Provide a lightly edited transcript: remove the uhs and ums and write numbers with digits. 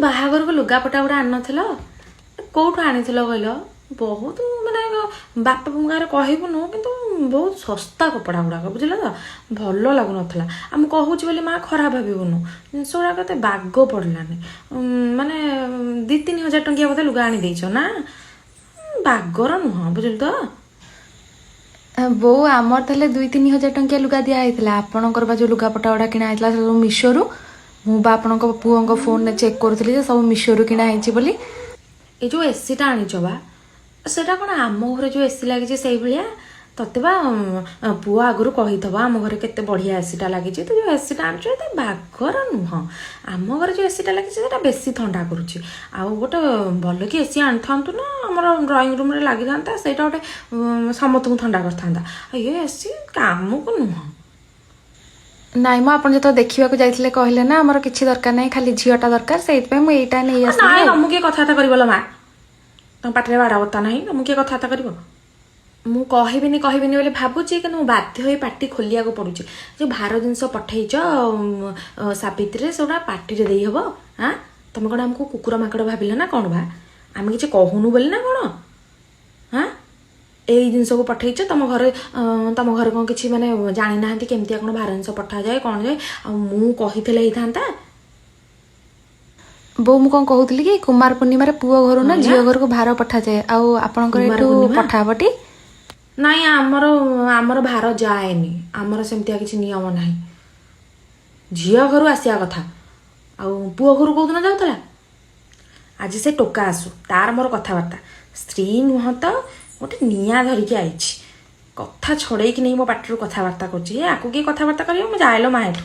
ବାହାଘରକୁ ଲୁଗାପଟା ଗୁଡ଼ା ଆଣିନଥିଲ? କୋଉଠୁ ଆଣିଥିଲ କହିଲ? ବହୁତ ମାନେ ବାପା ଗାଁରେ କହିବୁନୁ, କିନ୍ତୁ ବହୁତ ଶସ୍ତା କପଡ଼ା ଗୁଡ଼ାକ, ବୁଝିଲ ତ? ଭଲ ଲାଗୁନଥିଲା। ଆଉ ମୁଁ କହୁଛି ବୋଲି ମା ଖରାପ ଭାବିବୁନୁ, ଜିନିଷ ଗୁଡ଼ାକ ଏତେ ବାଗ ପଡ଼ିଲାନି। ମାନେ 2-3 ହଜାର ଟଙ୍କିଆ ବୋଧେ ଲୁଗା ଆଣି ଦେଇଛ ନା, ବାଗର ନୁହଁ, ବୁଝିଲୁ ତ? ବୋଉ ଆମର ତାହେଲେ 2-3 ହଜାର ଟଙ୍କିଆ ଲୁଗା ଦିଆ ହେଇଥିଲା। ଆପଣଙ୍କର ବା ଯୋଉ ଲୁଗାପଟା ଗୁଡ଼ା କିଣା ହେଇଥିଲା ସବୁ ମିଶୋରୁ। ମୁଁ ବା ଆପଣଙ୍କ ପୁଅଙ୍କ ଫୋନରେ ଚେକ୍ କରୁଥିଲି ଯେ ସବୁ ମିଶୋରୁ କିଣା ହେଇଛି ବୋଲି। ଏଇ ଯୋଉ ଏସିଟା ଆଣିଛ ବା, ସେଟା କ'ଣ ଆମ ଘରେ ଯୋଉ ଏସି ଲାଗିଛି ସେଇଭଳିଆ? ତତେ ବା ପୁଅ ଆଗରୁ କହିଥିବ ଆମ ଘରେ କେତେ ବଢ଼ିଆ ଏସିଟା ଲାଗିଛି, ତୁ ଯୋଉ ଏସିଟା ଆଣିଛୁ ଏତେ ବାଗର ନୁହଁ। ଆମ ଘରେ ଯୋଉ ଏସିଟା ଲାଗିଛି ସେଟା ବେଶୀ ଥଣ୍ଡା କରୁଛି। ଆଉ ଗୋଟେ ଭଲ କି ଏସି ଆଣିଥାନ୍ତୁ ନା, ଆମର ଡ୍ରଇଂ ରୁମ୍ରେ ଲାଗିଥାନ୍ତା, ସେଇଟା ଗୋଟେ ସମସ୍ତଙ୍କୁ ଥଣ୍ଡା କରିଥାନ୍ତା। ଆଉ ଏ ଏସି କାମକୁ ନୁହଁ। ନାଇଁ ମ, ଆପଣ ଯେତେବେଳେ ଦେଖିବାକୁ ଯାଇଥିଲେ କହିଲେ ନା ଆମର କିଛି ଦରକାର ନାହିଁ, ଖାଲି ଝିଅଟା ଦରକାର, ସେଇଥିପାଇଁ ମୁଁ ଏଇଟା ନେଇ ଆସିଲି। ନାଇଁ ତମକୁ କିଏ କଥାବାର୍ତ୍ତା କରିବଲ ମା? ତମ ପାଟିରେ ବାଡ଼ାବତ୍ତା ନାହିଁ, ତମକୁ କିଏ କଥାବାର୍ତ୍ତା କରିବ? ମୁଁ କହିବିନି ବୋଲି ଭାବୁଛି, କିନ୍ତୁ ମୁଁ ବାଧ୍ୟ ହୋଇ ପାଟି ଖୋଲିବାକୁ ପଡ଼ୁଛି। ଯେଉଁ ଭାର ଜିନିଷ ପଠେଇଛ ସାବିତ୍ରୀରେ, ସେଗୁଡ଼ା ପାଟିରେ ଦେଇହବ? ହାଁ, ତମେ କ'ଣ ଆମକୁ କୁକୁର ମାଙ୍କଡ଼ ଭାବିଲ ନା କ'ଣ ବା? ଆମେ କିଛି କହୁନୁ ବୋଲି ନା କ'ଣ? ହାଁ, ଏଇ ଜିନିଷକୁ ପଠେଇଛ, ତମ ଘରେ କ'ଣ କିଛି ମାନେ ଜାଣିନାହାନ୍ତି କେମିତିଆ କ'ଣ ଭାର ଜିନିଷ ପଠାଯାଏ କ'ଣ ଯାଏ? ଆଉ ମୁଁ କହିଥିଲେ ହେଇଥାନ୍ତା। ବୋଉ ମୁଁ କ'ଣ କହୁଥିଲି କି, କୁମାର ପୂର୍ଣ୍ଣିମାରେ ପୁଅ ଘରୁ ନା ଝିଅ ଘରକୁ ଭାର ପଠାଯାଏ, ଆଉ ଆପଣଙ୍କର ଏଠୁ ପଠାହବଟି? ନାଇଁ, ଆମର ଭାର ଯାଏନି, ଆମର ସେମିତିଆ କିଛି ନିୟମ ନାହିଁ। ଝିଅ ଘରୁ ଆସିବା କଥା, ଆଉ ପୁଅ ଘରୁ କୋଉଦିନ ଯାଉଥିଲା? ଆଜି ସେ ଟୋକା ଆସୁ, ତାର ମୋର କଥାବାର୍ତ୍ତା। ସ୍ତ୍ରୀ ନୁହଁ ତ, ଗୋଟେ ନିଆଁ ଧରିକି ଆଇଛି, କଥା ଛଡ଼େଇକି ନେଇ ମୋ ପାଟିରୁ କଥାବାର୍ତ୍ତା କରୁଛି। ଆକୁ କିଏ କଥାବାର୍ତ୍ତା କରିବ? ମୁଁ ଯାଏଲୋ ମା ଏଠୁ।